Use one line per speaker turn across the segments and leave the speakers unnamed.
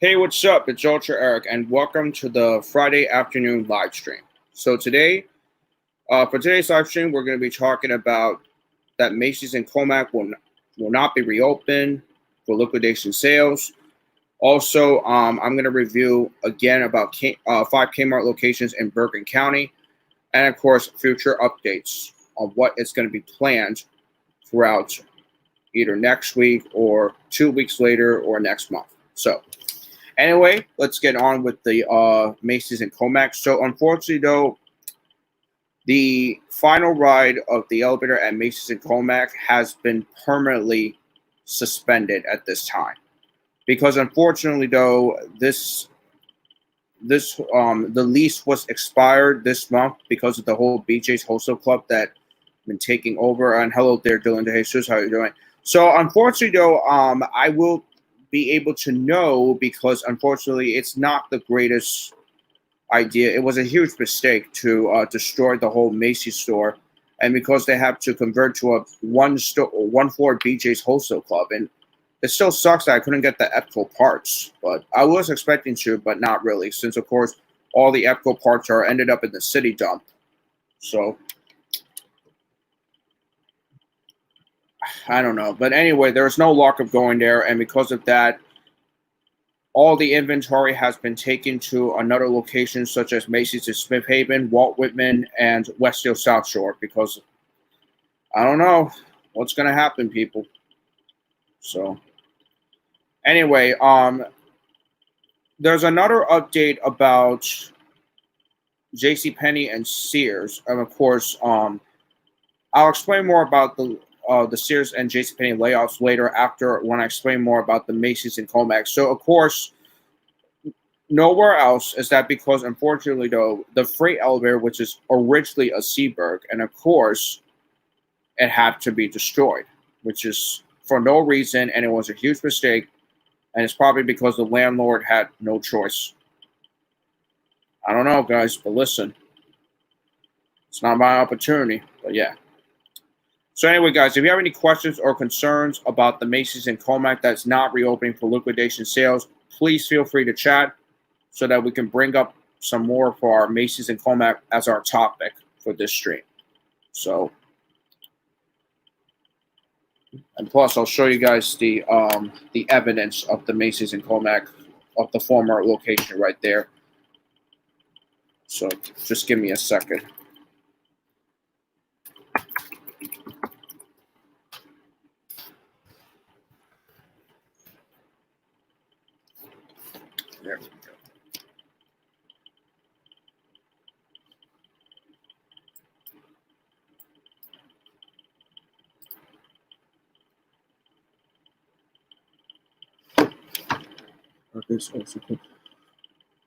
Hey, what's up? It's Ultra Eric, and welcome to the Friday afternoon live stream. So today, for today's live stream, we're going to be talking about that Macy's and Comac will not be reopened for liquidation sales. Also, I'm going to review again about 5 Kmart locations in Bergen County, and of course, future updates on what is going to be planned throughout either next week or 2 weeks later or next month. So, anyway, let's get on with the Macy's and Comac. So, unfortunately, though, the final ride of the elevator at Macy's and Comac has been permanently suspended at this time because, unfortunately, though, the lease was expired this month because of the whole BJ's Wholesale Club that been taking over. And hello there, Dylan DeJesus, how are you doing? So, unfortunately, though, I will be able to know because unfortunately it's not the greatest idea. It was a huge mistake to destroy the whole Macy's store, and because they have to convert to a one floor BJ's Wholesale Club, and it still sucks that I couldn't get the EPCO parts, but I was expecting to, but not really, since of course all the EPCO parts are ended up in the city dump. So I don't know. But anyway, there's no luck of going there. And because of that, all the inventory has been taken to another location, such as Macy's in Smith Haven, Walt Whitman, and Westfield South Shore, because I don't know what's going to happen, people. So anyway, there's another update about JCPenney and Sears. And of course, I'll explain more about the Sears and JCPenney layoffs later after when I explain more about the Macy's and Comac. So, of course, nowhere else is that because, unfortunately, though, the freight elevator, which is originally a Seaberg, and of course, it had to be destroyed, which is for no reason, and it was a huge mistake, and it's probably because the landlord had no choice. I don't know, guys, but listen, it's not my opportunity, but yeah. So anyway, guys, if you have any questions or concerns about the Macy's and Comac that's not reopening for liquidation sales, please feel free to chat so that we can bring up some more for our Macy's and Comac as our topic for this stream. So, and plus, I'll show you guys the evidence of the Macy's and Comac of the former location right there. So, just give me a second. There we go.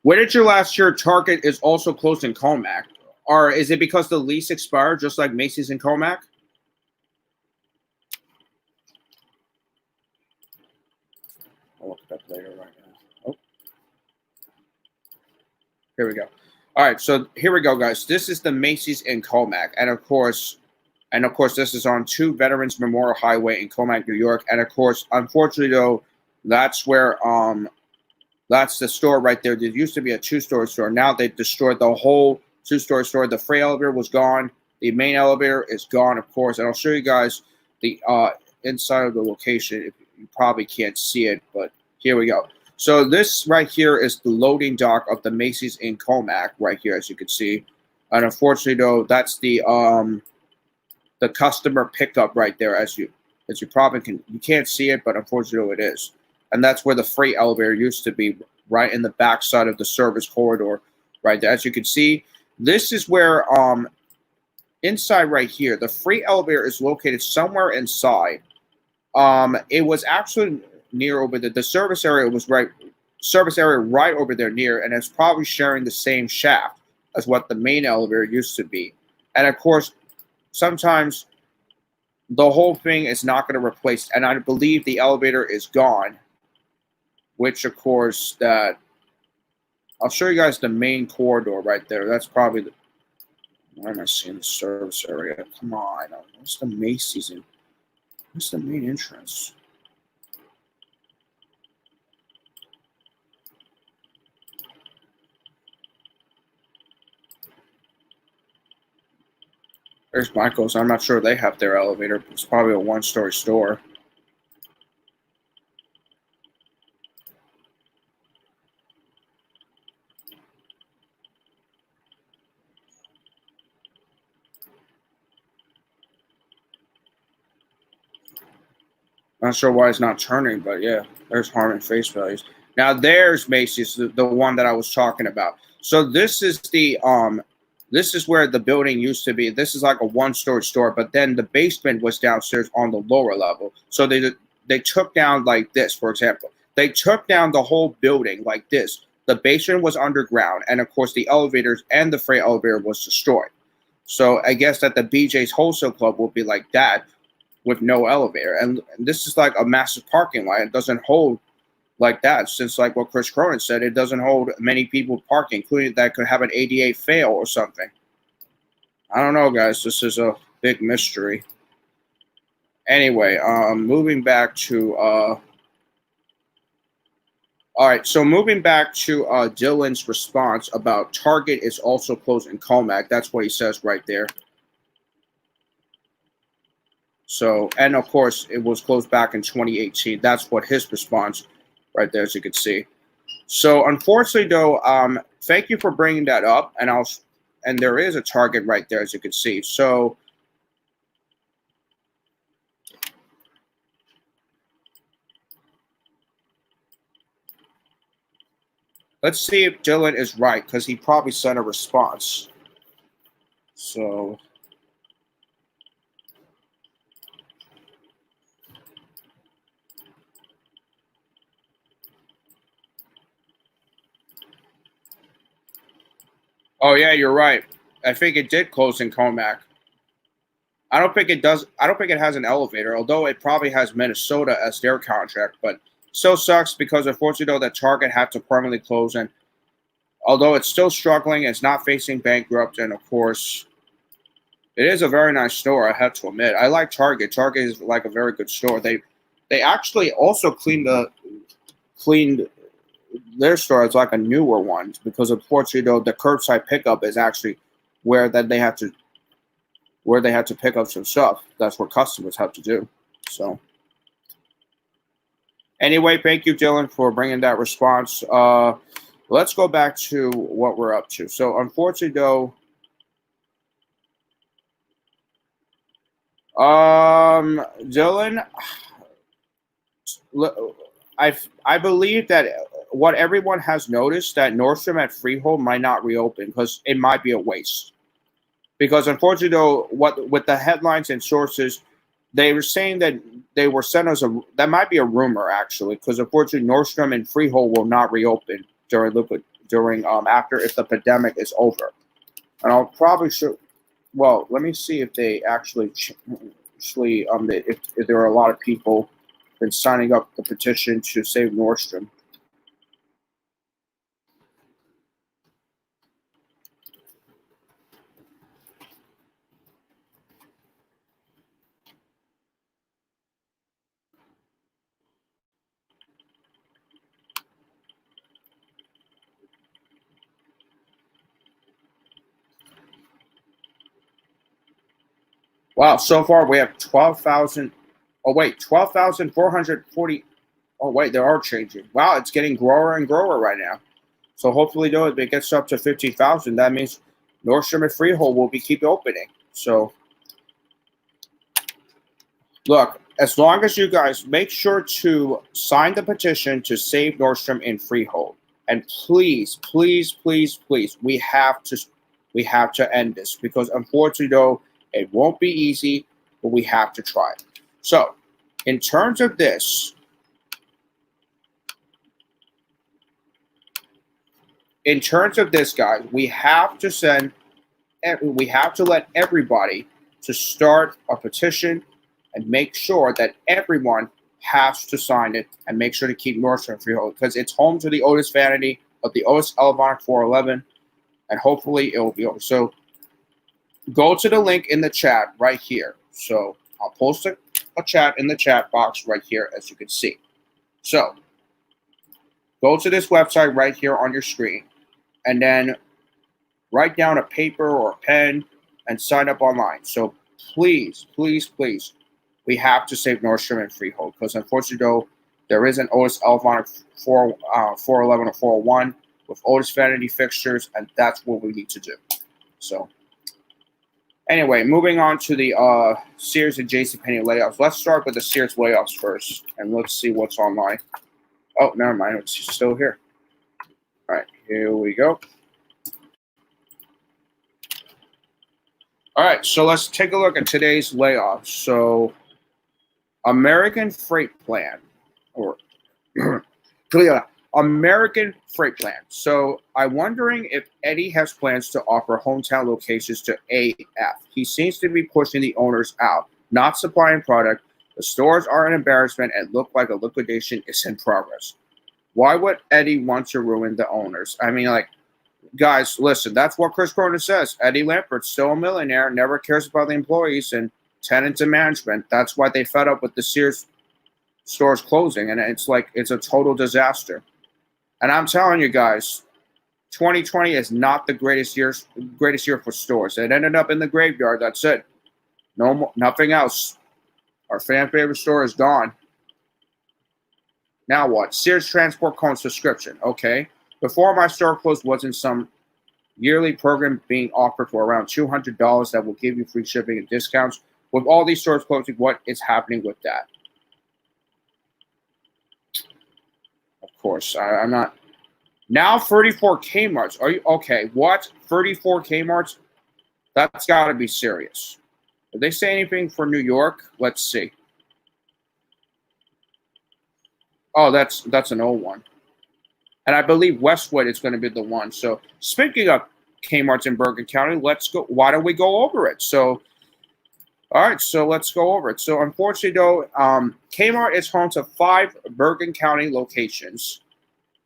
When did you last hear Target is also closed in Comac? Or is it because the lease expired, just like Macy's and Comac? I'll look it up later right now. Oh. Here we go. All right, so here we go, guys. This is the Macy's in Comac. And of course, this is on 2 Veterans Memorial Highway in Comac, New York. And of course, unfortunately, though, that's where that's the store right there. There used to be a 2-story store. Now they've destroyed the whole 2-story store. The freight elevator was gone. The main elevator is gone, of course. And I'll show you guys the inside of the location. You probably can't see it, but here we go. So this right here is the loading dock of the Macy's in Comac right here, as you can see. And unfortunately, though, that's the customer pickup right there, as you probably you can't see it, but unfortunately, it is. And that's where the freight elevator used to be, right in the back side of the service corridor, right there. As you can see, this is where, inside right here, the freight elevator is located somewhere inside. It was actually near over there. The service area was right over there near, and it's probably sharing the same shaft as what the main elevator used to be. And of course, sometimes the whole thing is not going to replace, and I believe the elevator is gone. Which, of course, that I'll show you guys the main corridor right there. That's probably the. Why am I seeing the service area? Come on, what's the Macy's in? What's the main entrance? There's Michael's. I'm not sure they have their elevator. It's probably a one-story store. Not sure why it's not turning, but yeah, there's Harmon face values. Now there's Macy's, the one that I was talking about. So this is where the building used to be. This is like a one-story store, but then the basement was downstairs on the lower level. So they took down like this, for example. They took down the whole building like this. The basement was underground, and of course the elevators and the freight elevator was destroyed. So I guess that the BJ's Wholesale Club will be like that with no elevator. And this is like a massive parking lot. It doesn't hold like that, since like what Chris Cronin said, it doesn't hold many people parking, including that could have an ADA fail or something. I don't know, guys. This is a big mystery. Anyway, moving back to all right, so moving back to Dylan's response about Target is also closed in Comac. That's what he says right there. So, and of course, it was closed back in 2018. That's what his response right there, as you can see. So, unfortunately, though, thank you for bringing that up, and there is a Target right there, as you can see. So, let's see if Dylan is right, because he probably sent a response. So, oh yeah, you're right. I think it did close in Comac. I don't think it does. I don't think it has an elevator, although it probably has Minnesota as their contract. But still sucks because unfortunately, though, that Target had to permanently close. And although it's still struggling, it's not facing bankrupt. And of course, it is a very nice store. I have to admit, I like Target. Target is like a very good store. They actually also cleaned their store as like a newer one because unfortunately, though, the curbside pickup is actually where that they have to where they had to pick up some stuff. That's what customers have to do. So, anyway, thank you, Dylan, for bringing that response. Let's go back to what we're up to. So, unfortunately, though, Dylan, I believe that what everyone has noticed that Nordstrom at Freehold might not reopen because it might be a waste. Because unfortunately, though, what with the headlines and sources, they were saying that they were sent us that might be a rumor actually, because unfortunately, Nordstrom and Freehold will not reopen during after if the pandemic is over, and I'll probably show. Well, let me see if they actually if there are a lot of people been signing up the petition to save Nordstrom. Wow, so far we have 12,000. Oh wait, 12,440. Oh wait, they are changing. Wow, it's getting grower and grower right now. So hopefully, though, if it gets up to 50,000, that means Nordstrom and Freehold will be keep opening. So look, as long as you guys make sure to sign the petition to save Nordstrom and Freehold, and please, please, please, please, we have to end this because unfortunately, though, it won't be easy, but we have to try. So, in terms of this, guys, we have to let everybody to start a petition and make sure that everyone has to sign it and make sure to keep Nordstrom Freehold because it's home to the Otis vanity of the Otis Elevonic 411, and hopefully it will be over. So go to the link in the chat right here. So I'll post a chat in the chat box right here, as you can see. So go to this website right here on your screen, and then write down a paper or a pen and sign up online. So please, please, please, we have to save Nordstrom and Freehold because unfortunately, though, there is an Otis Elvon 411 or 401 with Otis vanity fixtures, and that's what we need to do. So anyway, moving on to the Sears and JCPenney layouts. Let's start with the Sears layouts first, and let's see what's online. Oh, never mind. It's still here. All right, here we go. All right, so let's take a look at today's layoffs. So American Freight Plan, or American Freight Plan. So I'm wondering if Eddie has plans to offer hometown locations to AF. He seems to be pushing the owners out, not supplying product. The stores are an embarrassment and look like a liquidation is in progress. Why would Eddie want to ruin the owners? I mean, like, guys, listen, that's what Chris Cronin says. Eddie Lampert's still a millionaire, never cares about the employees and tenants and management. That's why they fed up with the Sears stores closing, and it's like it's a total disaster. And I'm telling you guys, 2020 is not the greatest year for stores. It ended up in the graveyard. That's it. No more, nothing else. Our fan favorite store is gone. Now what? Sears Transport Cone subscription. Okay. Before my store closed, wasn't some yearly program being offered for around $200 that will give you free shipping and discounts? With all these stores closing, what is happening with that? Of course, I'm not. Now 34 Kmarts. Are you okay? What? 34 Kmarts? That's got to be serious. Did they say anything for New York? Let's see. Oh, that's an old one. And I believe Westwood is going to be the one. So speaking of Kmart's in Bergen County, let's go. Why don't we go over it? So, all right, so let's go over it. So unfortunately, though, Kmart is home to 5 Bergen County locations: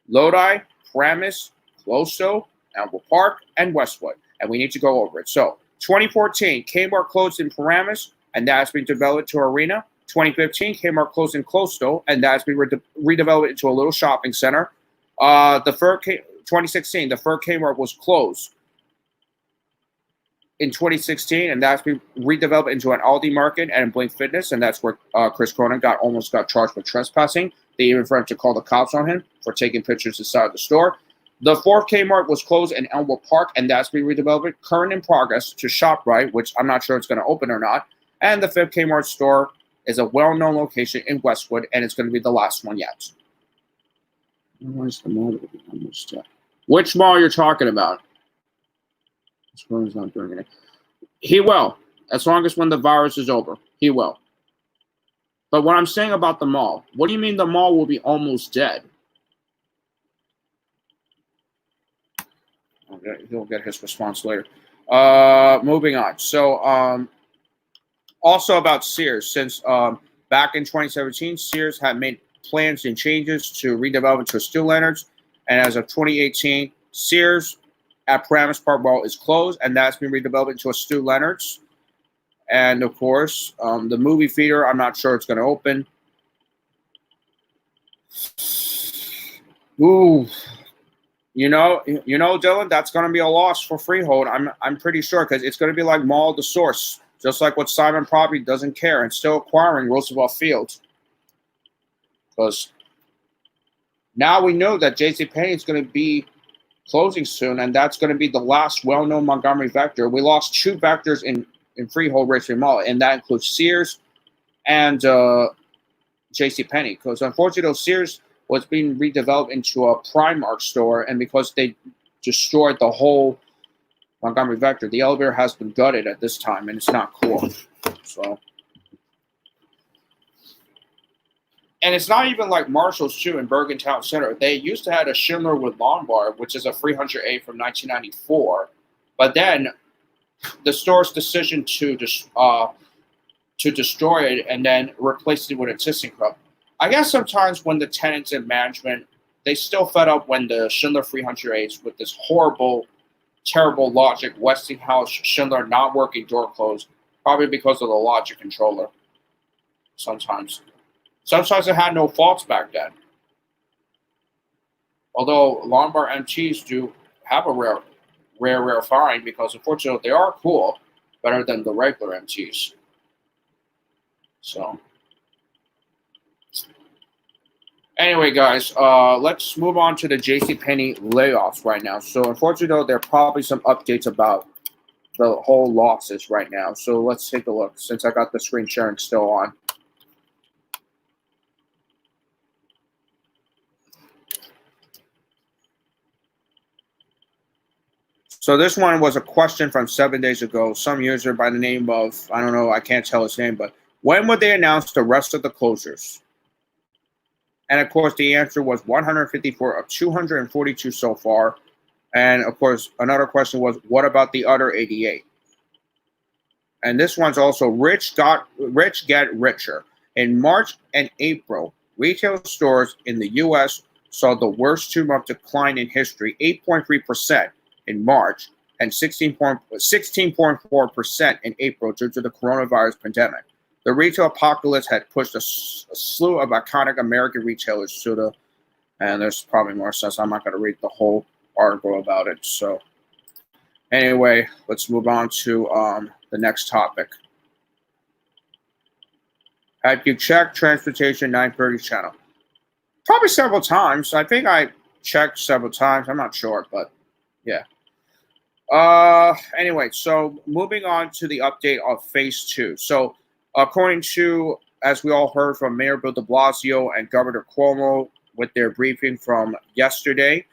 Lodi, Paramus, Closto, Elmwood Park, and Westwood. And we need to go over it. So 2014, Kmart closed in Paramus, and that has been developed to Arena. 2015, Kmart closed in Closto, and that has been redeveloped into a little shopping center. 2016, the first Kmart was closed in 2016, and that's been redeveloped into an Aldi Market and Blink Fitness, and that's where Chris Cronin almost got charged with trespassing. They even threatened to call the cops on him for taking pictures inside the store. The fourth Kmart was closed in Elmwood Park, and that's been redeveloped, current in progress, to ShopRite, which I'm not sure it's going to open or not. And the fifth Kmart store is a well-known location in Westwood, and it's going to be the last one yet. Where's the mall? Which mall you're talking about? He's not doing it. He will, as long as when the virus is over. He will. But what I'm saying about the mall, what do you mean the mall will be almost dead? Okay, he'll get his response later. Moving on. So, also about Sears, since back in 2017, Sears had made plans and changes to redevelop into Stu Leonard's, and as of 2018, Sears at Paramus Park Mall is closed, and that's been redeveloped into a Stu Leonard's. And of course, the movie theater, I'm not sure it's going to open. Ooh, you know, Dylan, that's going to be a loss for Freehold. I'm pretty sure, because it's going to be like Mall of the Source, just like what Simon Property doesn't care and still acquiring Roosevelt Field. Because now we know that JCPenney is going to be closing soon, and that's going to be the last well-known Montgomery Vector. We lost 2 Vectors in Freehold Richmond Mall, and that includes Sears and JCPenney. Because unfortunately, Sears was being redeveloped into a Primark store, and because they destroyed the whole Montgomery Vector, the elevator has been gutted at this time, and it's not cool. So. And it's not even like Marshall's too in Bergen Town Center. They used to have a Schindler with Lombard, which is a 300A from 1994. But then the store's decision to destroy it and then replace it with a ThyssenKrupp. I guess sometimes when the tenants and management, they still fed up when the Schindler 300As with this horrible, terrible logic, Westinghouse Schindler not working door closed, probably because of the logic controller. Sometimes it had no faults back then. Although Lombard MTs do have a rare find, because unfortunately they are cool. better than the regular MTs. So anyway, guys, let's move on to the JCPenney layoffs right now. So unfortunately, though, there are probably some updates about the whole losses right now. So let's take a look since I got the screen sharing still on. So this one was a question from 7 days ago. Some user by the name of, I don't know, I can't tell his name, but when would they announce the rest of the closures? And of course, the answer was 154 of 242 so far. And of course, another question was, what about the other 88? And this one's also rich get richer. In March and April, retail stores in the U.S. saw the worst 2-month decline in history, 8.3% in March and 16.4% in April due to the coronavirus pandemic. The retail apocalypse had pushed a slew of iconic American retailers to the, and there's probably more stuff. I'm not going to read the whole article about it. So anyway, let's move on to the next topic. Have you checked Transportation 930 channel? Probably several times. I think I checked several times. I'm not sure, but yeah. Anyway, so moving on to the update of phase 2. So according to, as we all heard from Mayor Bill de Blasio and Governor Cuomo with their briefing from yesterday,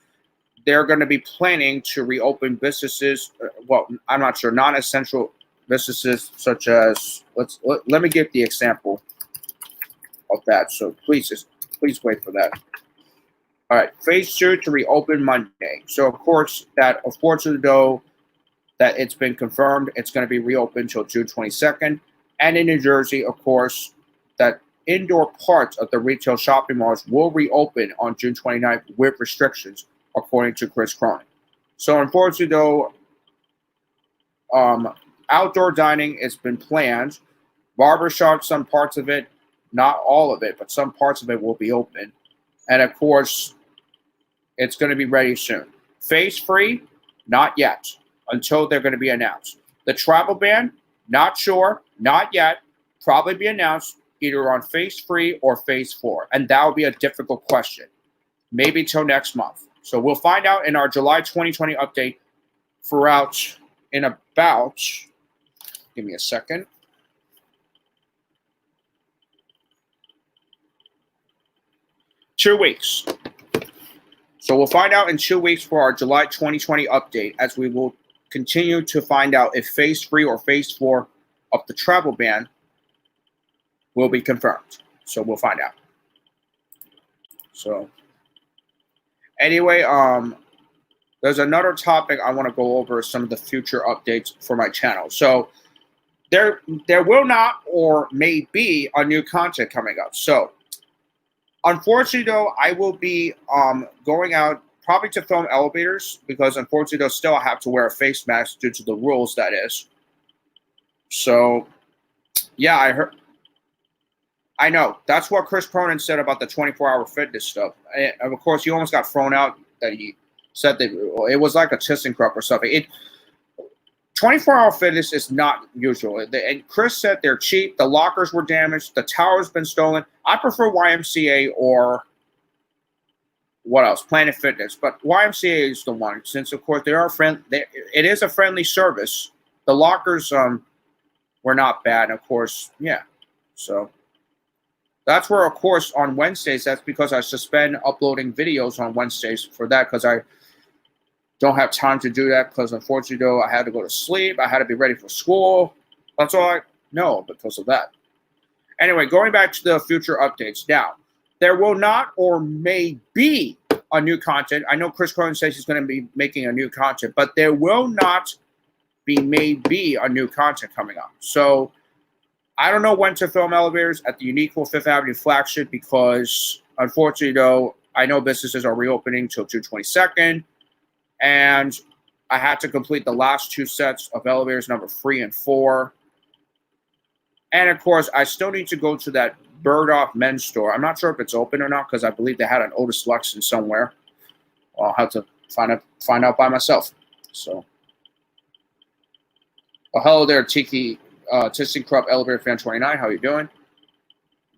they're going to be planning to reopen businesses. Well, I'm not sure, non-essential businesses such as, let me give the example of that. So please wait for that. All right, phase 2 to reopen Monday. So of course, that unfortunately though, that it's been confirmed, it's going to be reopened until June 22nd. And in New Jersey, of course, that indoor parts of the retail shopping malls will reopen on June 29th with restrictions, according to Chris Cronin. So unfortunately though, outdoor dining has been planned. Barbershop, some parts of it, not all of it, but some parts of it will be open. And of course, it's going to be ready soon. Phase 3, not yet, until they're going to be announced. The travel ban, not sure, not yet, probably be announced either on phase 3 or phase 4. And that will be a difficult question, maybe till next month. So we'll find out in our July 2020 update throughout in about, give me a second. Two weeks. So we'll find out in 2 weeks for our July 2020 update, as we will continue to find out if phase 3 or phase 4 of the travel ban will be confirmed. So we'll find out. So anyway, there's another topic I want to go over, some of the future updates for my channel. So there will not or may be a new content coming up. So unfortunately, though, I will be going out probably to film elevators because unfortunately, though, still I have to wear a face mask due to the rules, that is. So, yeah, I know. That's what Chris Cronin said about the 24-hour fitness stuff. And of course, he almost got thrown out that he said that it was like a ThyssenKrupp or something. 24-hour fitness is not usual. And Chris said they're cheap. The lockers were damaged. The tower's been stolen. I prefer YMCA or what else? Planet Fitness. But YMCA is the one, since, of course, it is a friendly service. The lockers were not bad. Of course, yeah. So that's where, of course, on Wednesdays, that's because I suspend uploading videos on Wednesdays for that, because I don't have time to do that, because unfortunately, though, I had to go to sleep. I had to be ready for school. That's all I know because of that. Anyway, going back to the future updates. Now, there will not or may be a new content. I know Chris Cronin says he's going to be making a new content, but there will not be maybe a new content coming up. So I don't know when to film elevators at the Uniqlo Fifth Avenue flagship because, unfortunately, though, I know businesses are reopening till June 22nd. And I had to complete the last 2 sets of elevators, number 3 and 4. And of course, I still need to go to that Bergdorf men's store. I'm not sure if it's open or not because I believe they had an Otis Luxon somewhere. I'll have to find out by myself. So Oh, hello there, Tiki, Tisting Crop Elevator Fan 29. How you doing?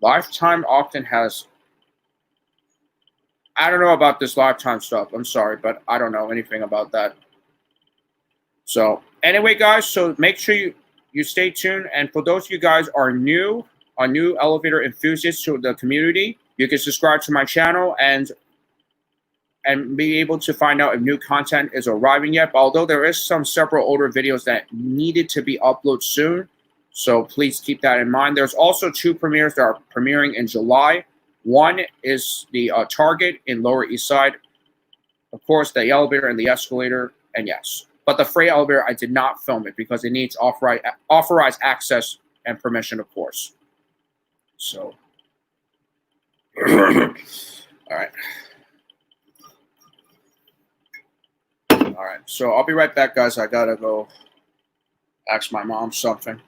Lifetime often has. I don't know about this Lifetime stuff. I'm sorry, but I don't know anything about that. So anyway, guys, so make sure you stay tuned. And for those of you guys are new elevator enthusiasts to the community, you can subscribe to my channel and be able to find out if new content is arriving yet. But although there is some several older videos that needed to be uploaded soon, so please keep that in mind. There's also 2 premieres that are premiering in July. One is the Target in Lower East Side. Of course, the elevator and the escalator, and yes. But the freight elevator, I did not film it because it needs authorized access and permission, of course. So, all right. All right, so I'll be right back, guys. I gotta go ask my mom something.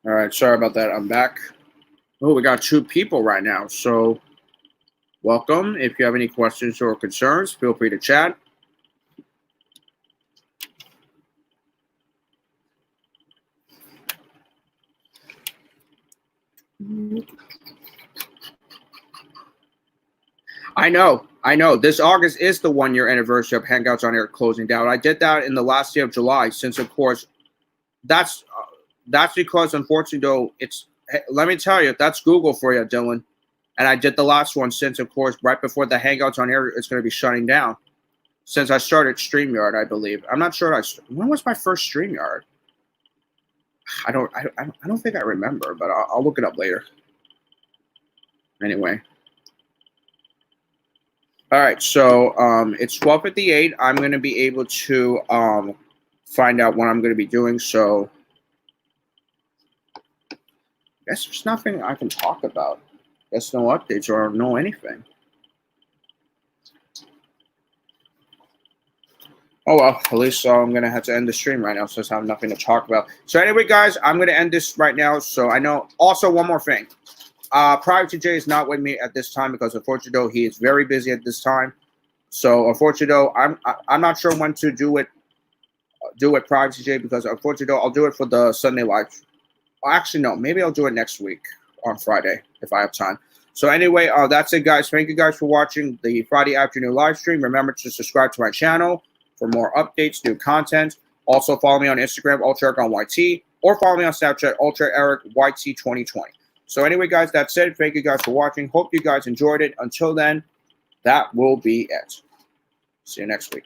All right, sorry about that. I'm back. Oh, we got 2 people right now, so welcome. If you have any questions or concerns, feel free to chat. I know. This August is the 1-year anniversary of Hangouts on Air closing down. I did that in the last day of July, since of course, that's because unfortunately though let me tell you, that's Google for you, Dylan. And I did the last one since, of course, right before the Hangouts on Air is going to be shutting down. Since I started StreamYard, I believe. I'm not sure. When was my first StreamYard? I don't think I remember, but I'll look it up later. Anyway. All right, so it's 12:58. I'm going to be able to find out what I'm going to be doing. So I guess there's nothing I can talk about. Guess no updates or no anything. Oh, well, at least I'm going to have to end the stream right now since I have nothing to talk about. So anyway, guys, I'm going to end this right now. So I know also one more thing. Private J is not with me at this time because unfortunately, though, he is very busy at this time. So unfortunately, though, I'm not sure when to do it Private J because unfortunately, though, I'll do it for the Sunday live. Actually, no, maybe I'll do it next week on Friday if I have time. So anyway, that's it, guys. Thank you guys for watching the Friday afternoon live stream. Remember to subscribe to my channel for more updates, new content. Also, follow me on Instagram, UltraEricOnYT, or follow me on Snapchat, UltraEricYT2020. So anyway, guys, that's it. Thank you guys for watching. Hope you guys enjoyed it. Until then, that will be it. See you next week.